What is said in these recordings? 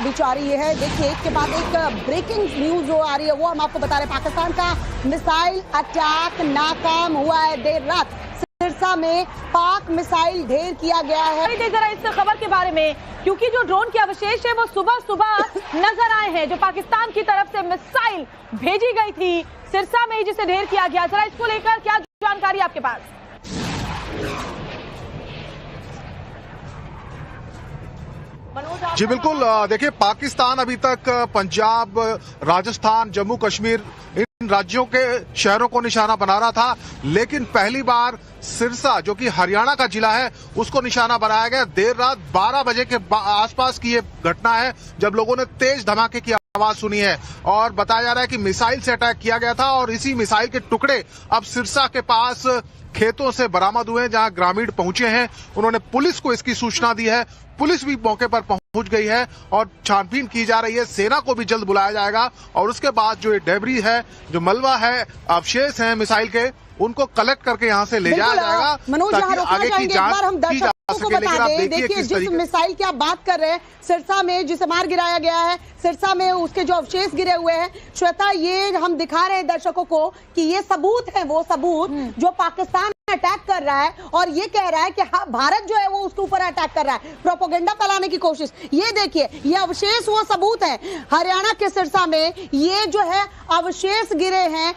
बीच आ रही है। देखिए एक के बाद एक ब्रेकिंग न्यूज जो आ रही है वो हम आपको बता रहे हैं। पाकिस्तान का मिसाइल अटैक नाकाम हुआ है। देर रात सिरसा में पाक मिसाइल ढेर किया गया है। जरा इस खबर के बारे में, क्योंकि जो ड्रोन के अवशेष है वो सुबह सुबह नजर आए हैं, जो पाकिस्तान की तरफ से मिसाइल भेजी गई थी सिरसा में जिसे ढेर किया गया। जरा इसको लेकर क्या जानकारी आपके पास? जी बिल्कुल, देखिए पाकिस्तान अभी तक पंजाब, राजस्थान, जम्मू कश्मीर इन राज्यों के शहरों को निशाना बना रहा था, लेकिन पहली बार सिरसा जो कि हरियाणा का जिला है उसको निशाना बनाया गया। देर रात 12 बजे के आसपास की ये घटना है जब लोगों ने तेज धमाके की आवाज सुनी है और बताया जा रहा है कि मिसाइल से अटैक किया गया था और इसी मिसाइल के टुकड़े अब सिरसा के पास खेतों से बरामद हुए हैं, जहां ग्रामीण पहुंचे हैं। उन्होंने पुलिस को इसकी सूचना दी है, पुलिस भी मौके पर पहुंच गई है और छानबीन की जा रही है। सेना को भी जल्द बुलाया जाएगा और उसके बाद जो ये डेब्री है, जो मलबा है, अवशेष हैं मिसाइल के, उनको कलेक्ट करके यहाँ से ले जाया जाएगा ताकि आगे की जांच की जा सके। लेकिन आप देखिए जिस मिसाइल की आप बात कर रहे हैं सिरसा में जिसे मार गिराया गया है, सिरसा में उसके जो अवशेष गिरे हुए हैं, श्वेता ये हम दिखा रहे हैं दर्शकों को कि ये सबूत है, वो सबूत जो पाकिस्तान अटैक कर रहा है और ये कह रहा है कि हाँ भारत जो है वो उसके ऊपर अटैक कर रहा है, प्रोपेगेंडा फैलाने की कोशिश। ये देखिए ये अवशेष वो सबूत है। हरियाणा के सिरसा में ये जो है अवशेष गिरे हैं।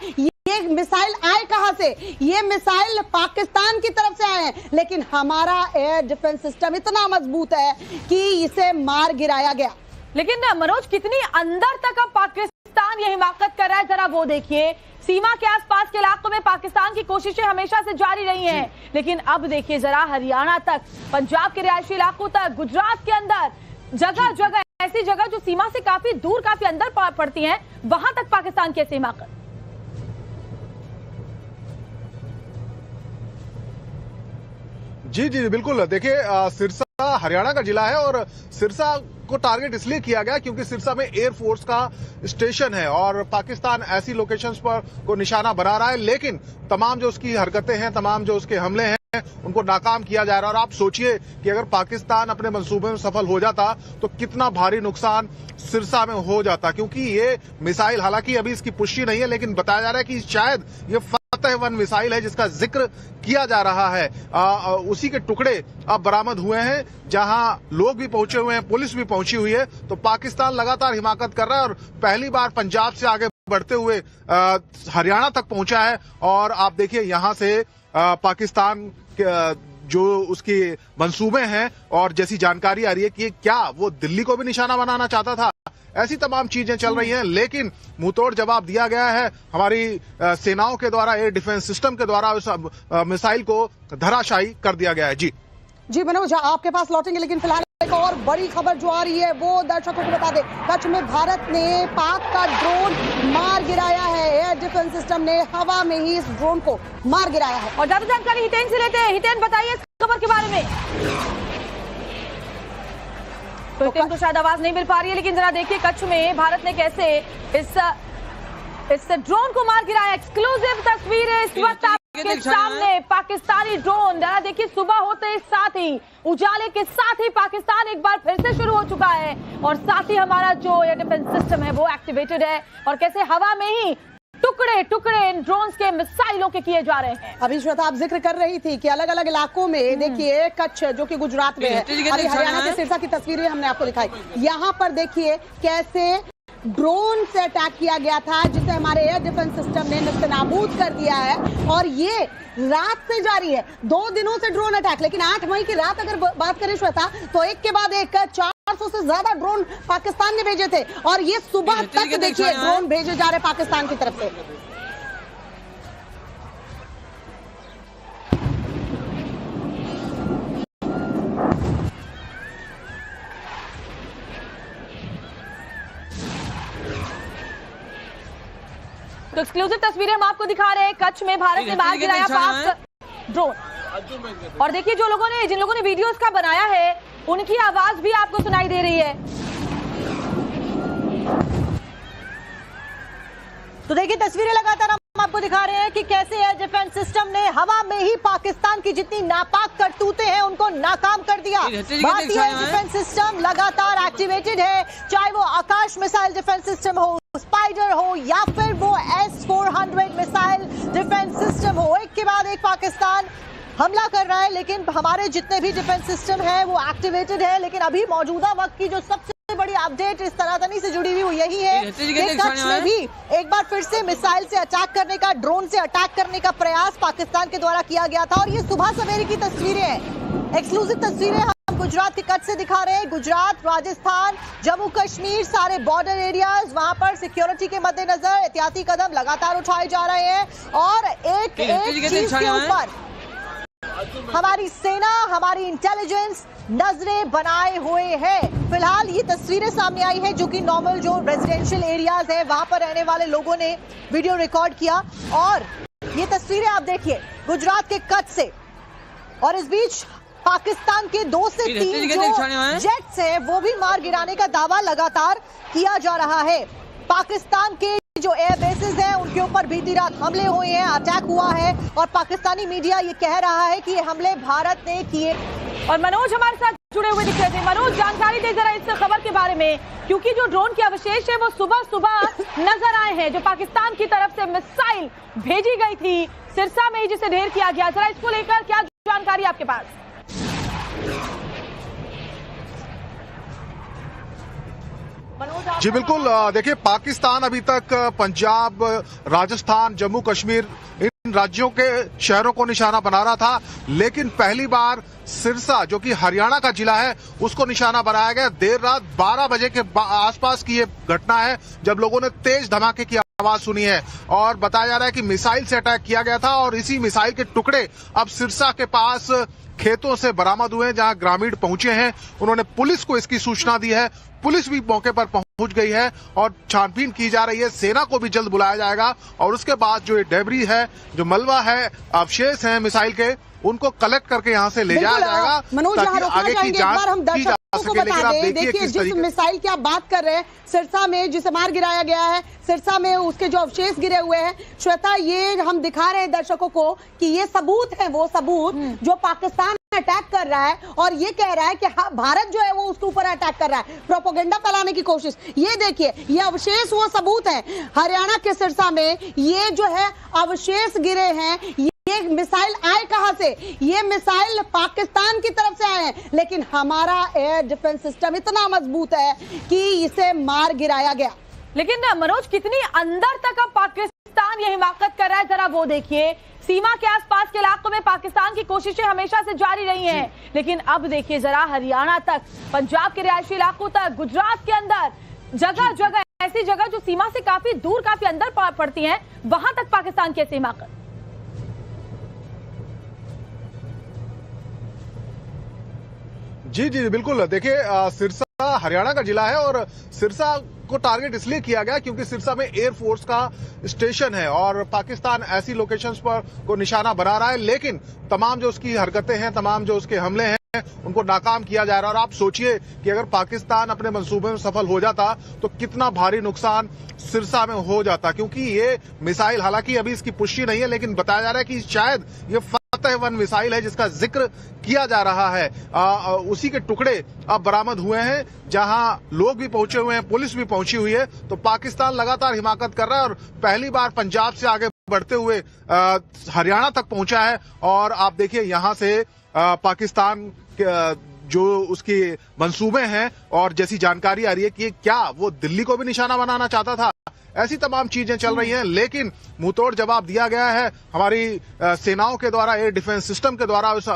ये मिसाइल आए कहां से? ये मिसाइल पाकिस्तान की तरफ से आए हैं, लेकिन हमारा एयर डिफेंस सिस्टम इतना मजबूत है कि इसे मार गिराया गया। लेकिन मनोज, कितनी अंदर तक अब पाकिस्तान ये हिमाकत कर रहा है, जरा वो देखिए। सीमा के आसपास के इलाकों में पाकिस्तान की कोशिशें हमेशा से जारी रही हैं, लेकिन अब देखिए जरा हरियाणा तक, पंजाब के रिहायशी इलाकों तक, गुजरात के अंदर जगह जगह ऐसी जगह जो सीमा से काफी दूर, काफी अंदर पड़ती हैं, वहां तक पाकिस्तान की ऐसी हिमाकत। जी जी बिल्कुल, देखिए सिरसा हरियाणा का जिला है और सिरसा को टारगेट इसलिए किया गया क्योंकि सिरसा में एयरफोर्स का स्टेशन है और पाकिस्तान ऐसी लोकेशंस पर को निशाना बना रहा है, लेकिन तमाम जो उसकी हरकतें हैं, तमाम जो उसके हमले हैं उनको नाकाम किया जा रहा है। और आप सोचिए कि अगर पाकिस्तान अपने मंसूबे में सफल हो जाता तो कितना भारी नुकसान सिरसा में हो जाता, क्योंकि ये मिसाइल, हालांकि अभी इसकी पुष्टि नहीं है, लेकिन बताया जा रहा है कि शायद ये फतह-1 मिसाइल है जिसका जिक्र किया जा रहा है। उसी के टुकड़े अब बरामद हुए हैं, जहां लोग भी पहुंचे हुए हैं, पुलिस भी पहुंची हुई है। तो पाकिस्तान लगातार हिमाकत कर रहा है और पहली बार पंजाब से आगे बढ़ते हुए हरियाणा तक पहुंचा है। और आप देखिए यहां से पाकिस्तान जो उसके मंसूबे हैं और जैसी जानकारी आ रही है कि क्या वो दिल्ली को भी निशाना बनाना चाहता था, ऐसी तमाम चीजें चल रही हैं, लेकिन मुंहतोड़ जवाब दिया गया है हमारी सेनाओं के द्वारा, एयर डिफेंस सिस्टम के द्वारा उस मिसाइल को धराशायी कर दिया गया है। जी मनोज, आपके पास लौटेंगे, लेकिन फिलहाल एक और बड़ी खबर जो आ रही है वो दर्शकों को बता दें। कच्छ में भारत ने पाक का ड्रोन मार गिराया है। एयर डिफेंस सिस्टम ने हवा में ही इस ड्रोन को मार गिराया है। और ज्यादा जानकारी हितेन से लेते हैं। हितेन, बताइए इस खबर के बारे में। तो हितेन को शायद आवाज नहीं मिल पा रही है, लेकिन जरा देखिए कच्छ में भारत ने कैसे इस ड्रोन को मार गिराया। एक्सक्लूसिव तस्वीरें इस वक्त आपके सामने। पाकिस्तानी ड्रोन, जरा देखिए, सुबह होते साथ ही, उजाले के साथ ही पाकिस्तान एक बार फिर से शुरू हो चुका है और साथ ही हमारा जो एयर डिफेंस सिस्टम है वो एक्टिवेटेड है और कैसे हवा में ही टुकड़े टुकड़े इन ड्रोन्स के मिसाइलों के किए जा रहे हैं। अभी श्वेता आप जिक्र कर रही थी कि अलग अलग इलाकों में, देखिए कच्छ जो कि गुजरात में है, अभी हरियाणा के सिरसा की तस्वीरें हमने आपको दिखाई। यहाँ पर देखिए कैसे ड्रोन से अटैक किया गया था, जिसे हमारे एयर डिफेंस सिस्टम ने नेस्तनाबूद कर दिया है और ये रात से जारी है। 2 दिनों से ड्रोन अटैक, लेकिन 8 मई की रात अगर बात करें श्वेता, तो एक के बाद एक 400 से ज्यादा ड्रोन पाकिस्तान ने भेजे थे और ये सुबह तक देखिए ड्रोन भेजे जा रहे पाकिस्तान की तरफ से। तो एक्सक्लूसिव तस्वीरें हम आपको दिखा रहे हैं। कच्छ में भारत ने मार गिराया पाक ड्रोन। और देखिए जिन लोगों ने वीडियोस का बनाया है उनकी आवाज भी आपको सुनाई दे रही है। तो देखिए तस्वीरें लगातार हम आपको दिखा रहे हैं कि कैसे एयर डिफेंस सिस्टम ने हवा में ही पाकिस्तान की जितनी नापाक करतूतें हैं उनको नाकाम कर दिया। भारतीय एयर डिफेंस सिस्टम लगातार एक्टिवेटेड है, चाहे वो आकाश मिसाइल डिफेंस सिस्टम हो, स्पाइडर हो या फिर वो S-400 मिसाइल डिफेंस सिस्टम हो। एक के बाद एक पाकिस्तान हमला कर रहा है, लेकिन हमारे जितने भी डिफेंस सिस्टम है वो एक्टिवेटेड है। लेकिन अभी मौजूदा वक्त की जो सबसे बड़ी अपडेट इस तनातनी से जुड़ी हुई वो यही है कि कच्छ में भी एक बार फिर से मिसाइल से अटैक करने का, ड्रोन से अटैक करने का प्रयास पाकिस्तान के द्वारा किया गया था। और ये सुबह सवेरे की तस्वीरें हैं, एक्सक्लूसिव तस्वीरें हम गुजरात के कच्छ से दिखा रहे हैं। गुजरात, राजस्थान, जम्मू कश्मीर, सारे बॉर्डर एरियाज, वहां पर सिक्योरिटी के मद्देनजर एहतियाती कदम लगातार उठाए जा रहे हैं। और एक चीज के ऊपर हमारी सेना, हमारी इंटेलिजेंस नजरें बनाए हुए है। फिलहाल ये तस्वीरें सामने आई है जो कि नॉर्मल जो रेजिडेंशियल एरियाज है वहां पर रहने वाले लोगों ने वीडियो रिकॉर्ड किया। और ये तस्वीरें आप देखिए गुजरात के कच्छ से। और इस बीच पाकिस्तान के 2 से 3 जो जेट्स हैं वो भी मार गिराने का दावा लगातार किया जा रहा है। पाकिस्तान के जो एयर बेसेस हैं उनके ऊपर बीती रात हमले हुए हैं, अटैक हुआ है और पाकिस्तानी मीडिया ये कह रहा है कि ये हमले भारत ने किए। और मनोज हमारे साथ जुड़े हुए दिख रहे थे। मनोज, जानकारी दे जरा इस खबर के बारे में, क्योंकि जो ड्रोन के अवशेष है वो सुबह सुबह नजर आए हैं, जो पाकिस्तान की तरफ से मिसाइल भेजी गई थी सिरसा में जिसे ढेर किया गया। जरा इसको लेकर क्या जानकारी आपके पास? जी बिल्कुल, देखिए पाकिस्तान अभी तक पंजाब, राजस्थान, जम्मू कश्मीर इन राज्यों के शहरों को निशाना बना रहा था, लेकिन पहली बार सिरसा जो कि हरियाणा का जिला है उसको निशाना बनाया गया। देर रात 12 बजे के आसपास की ये घटना है जब लोगों ने तेज धमाके की आवाज सुनी है और बताया जा रहा है कि मिसाइल से अटैक किया गया था। और इसी मिसाइल के टुकड़े अब सिरसा के पास खेतों से बरामद हुए हैं जहां ग्रामीण पहुंचे हैं। उन्होंने पुलिस को इसकी सूचना दी है, पुलिस भी मौके पर पहुंच गई है और छानबीन की जा रही है। सेना को भी जल्द बुलाया जाएगा और उसके बाद जो ये डेब्री है, जो मलबा है, अवशेष हैं मिसाइल के, उनको कलेक्ट करके यहाँ से ले जाया जाएगा ताकि आगे की जांच की जा सके। लेकिन आप देखिए जिस मिसाइल की आप बात कर रहे हैं सिरसा में जिसे मार गिराया गया है, सिरसा में उसके जो अवशेष गिरे हुए हैं, श्वेता ये हम दिखा रहे हैं दर्शकों को कि ये सबूत है, वो सबूत जो पाकिस्तान अटैक कर रहा है और ये कह रहा है कि हाँ भारत जो है वो उसके ऊपर अटैक कर रहा है, प्रोपेगेंडा फैलाने की कोशिश। ये देखिए ये अवशेष वो सबूत है। हरियाणा के सिरसा में ये जो है अवशेष गिरे हैं। ये मिसाइल आए कहां से? ये मिसाइल पाकिस्तान की तरफ से आए हैं, लेकिन हमारा एयर डिफेंस सिस्टम इतना मजबूत है कि इसे मार गिराया गया। लेकिन मनोज, कितनी अंदर तक अब पाकिस्तान ये हिमाकत कर रहा है, जरा वो देखिए। सीमा के आसपास के इलाकों में पाकिस्तान की कोशिशें हमेशा से जारी रही हैं, लेकिन अब देखिए जरा हरियाणा तक, पंजाब के रिहायशी इलाकों तक, गुजरात के अंदर जगह जगह ऐसी जगह जो सीमा से काफी दूर, काफी अंदर पड़ती हैं, वहां तक पाकिस्तान की ऐसी हिमाकत। जी जी बिल्कुल, देखिए सिरसा हरियाणा का जिला है और सिरसा को टारगेट इसलिए किया गया क्योंकि सिरसा में एयरफोर्स का स्टेशन है और पाकिस्तान ऐसी लोकेशंस पर को निशाना बना रहा है। लेकिन तमाम जो उसकी हरकतें हैं, तमाम जो उसके हमले हैं, उनको नाकाम किया जा रहा है। और आप सोचिए कि अगर पाकिस्तान अपने मंसूबे में सफल हो जाता तो कितना भारी नुकसान सिरसा में हो जाता, क्योंकि ये मिसाइल, हालांकि अभी इसकी पुष्टि नहीं है, लेकिन बताया जा रहा है कि शायद ये फतह-1 मिसाइल है जिसका जिक्र किया जा रहा है। उसी के टुकड़े अब बरामद हुए हैं, जहां लोग भी पहुंचे हुए हैं, पुलिस भी पहुंची हुई है। तो पाकिस्तान लगातार हिमाकत कर रहा है और पहली बार पंजाब से आगे बढ़ते हुए हरियाणा तक पहुंचा है। और आप देखिए यहां से पाकिस्तान जो उसके मंसूबे हैं और जैसी जानकारी आ रही है कि क्या वो दिल्ली को भी निशाना बनाना चाहता था, ऐसी तमाम चीजें चल रही हैं। लेकिन मुंहतोड़ जवाब दिया गया है हमारी सेनाओं के द्वारा, एयर डिफेंस सिस्टम के द्वारा उस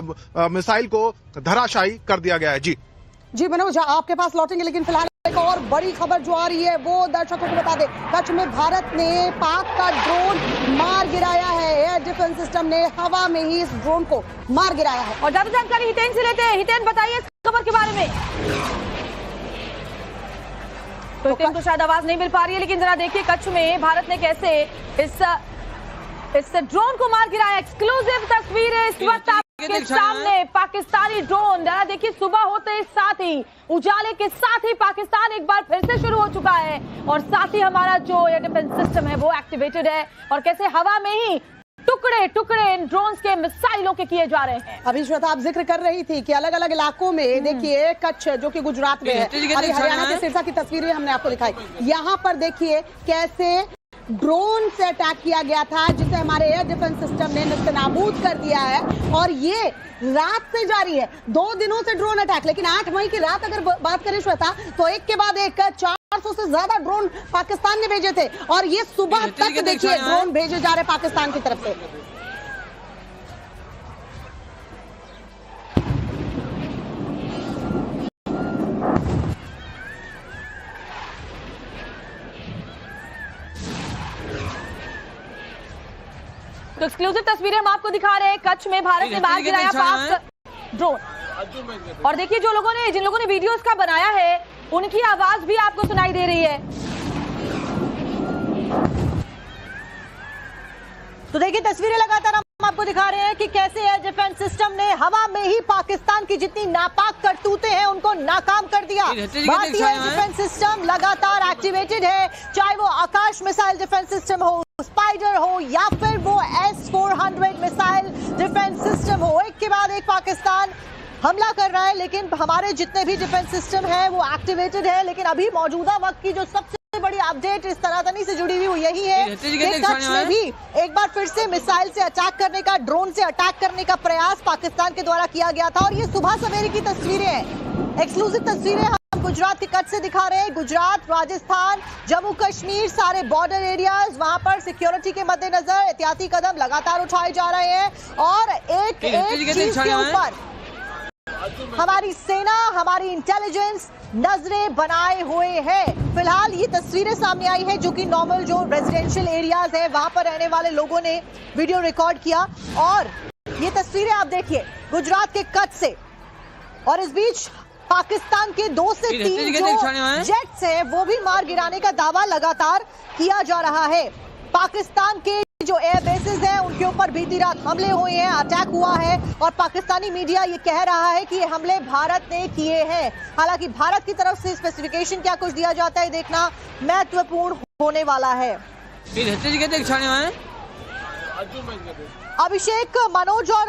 मिसाइल को धराशायी कर दिया गया है। जी मनोज, आपके पास लौटेंगे, लेकिन फिलहाल एक और बड़ी खबर जो आ रही है वो दर्शकों को बता दें। कच्छ में भारत ने पाक का ड्रोन मार गिराया है। एयर डिफेंस सिस्टम ने हवा में ही इस ड्रोन को मार गिराया है। और ज्यादा जानकारी हितेन से लेते हैं। हितेन, बताइए इस खबर के बारे में। तो हितेन को शायद आवाज नहीं मिल पा रही है, लेकिन जरा देखिए कच्छ में भारत ने कैसे इस ड्रोन को मार गिराया। एक्सक्लूसिव तस्वीरें इस वक्त आपके सामने। पाकिस्तानी ड्रोन, जरा देखिए, सुबह होते ही साथ ही, उजाले के साथ ही पाकिस्तान एक बार फिर से शुरू हो चुका चुका है और साथ ही हमारा जो एयर डिफेंस सिस्टम है वो एक्टिवेटेड है और कैसे हवा में ही टुकड़े टुकड़े इन ड्रोन्स के मिसाइलों के किए जा रहे हैं। अभी श्वेता आप जिक्र कर रही थी कि अलग अलग इलाकों में देखिए कच्छ जो कि गुजरात में है, अभी हरियाणा के सिरसा की तस्वीरें हमने आपको दिखाई। यहाँ पर देखिए कैसे ड्रोन से अटैक किया गया था जिसे हमारे एयर डिफेंस सिस्टम ने नेस्तनाबूद कर दिया है और ये रात से जारी है, 2 दिनों से ड्रोन अटैक। लेकिन 8 मई की रात अगर बात करें श्वेता तो एक के बाद एक 400 से ज्यादा ड्रोन पाकिस्तान ने भेजे थे और ये सुबह तक देखिए ड्रोन भेजे जा रहे पाकिस्तान की तरफ से। तो एक्सक्लूसिव तस्वीरें हम आपको दिखा रहे हैं। कच्छ में भारत ने मार गिराया पाक ड्रोन और देखिए जिन लोगों ने वीडियोस का बनाया है उनकी आवाज भी आपको सुनाई दे रही है। तो देखिए तस्वीरें लगातार हम आपको दिखा रहे हैं कि कैसे एयर डिफेंस सिस्टम ने हवा में ही पाकिस्तान की जितनी नापाक करतूतें हैं उनको नाकाम कर दिया। भारतीय एयर डिफेंस सिस्टम लगातार एक्टिवेटेड है, चाहे वो आकाश मिसाइल डिफेंस सिस्टम हो, स्पाइडर हो या फिर वो S-400 मिसाइल डिफेंस सिस्टम हो। एक के बाद एक पाकिस्तान हमला कर रहा है, लेकिन हमारे जितने भी डिफेंस सिस्टम है वो एक्टिवेटेड है। लेकिन अभी मौजूदा वक्त की जो सबसे बड़ी अपडेट इस तनातनी से जुड़ी हुई वो यही है कि कच्छ में भी एक बार फिर से मिसाइल से अटैक करने का, ड्रोन से अटैक करने का प्रयास पाकिस्तान के द्वारा किया गया था। और ये सुबह सवेरे की तस्वीरें हैं, एक्सक्लूसिव तस्वीरें हम गुजरात के कच्छ से दिखा रहे हैं। गुजरात, राजस्थान, जम्मू कश्मीर, सारे बॉर्डर एरियाज, वहां पर सिक्योरिटी के मद्देनजर एहतियाती कदम लगातार उठाए जा रहे हैं और एक चीज के ऊपर हमारी सेना, हमारी इंटेलिजेंस नजरें बनाए हुए है। फिलहाल ये तस्वीरें सामने आई है जो कि नॉर्मल जो रेजिडेंशियल एरियाज है वहां पर रहने वाले लोगों ने वीडियो रिकॉर्ड किया और ये तस्वीरें आप देखिए गुजरात के कच्छ से। और इस बीच पाकिस्तान के 2 से 3 जो जेट्स हैं वो भी मार गिराने का दावा लगातार किया जा रहा है। पाकिस्तान के जो एयर बेसेस हैं उनके ऊपर बीती रात हमले हुए हैं, अटैक हुआ है और पाकिस्तानी मीडिया ये कह रहा है कि ये हमले भारत ने किए हैं। हालांकि भारत की तरफ से स्पेसिफिकेशन क्या कुछ दिया जाता है देखना महत्वपूर्ण होने वाला है। अभिषेक, मनोज और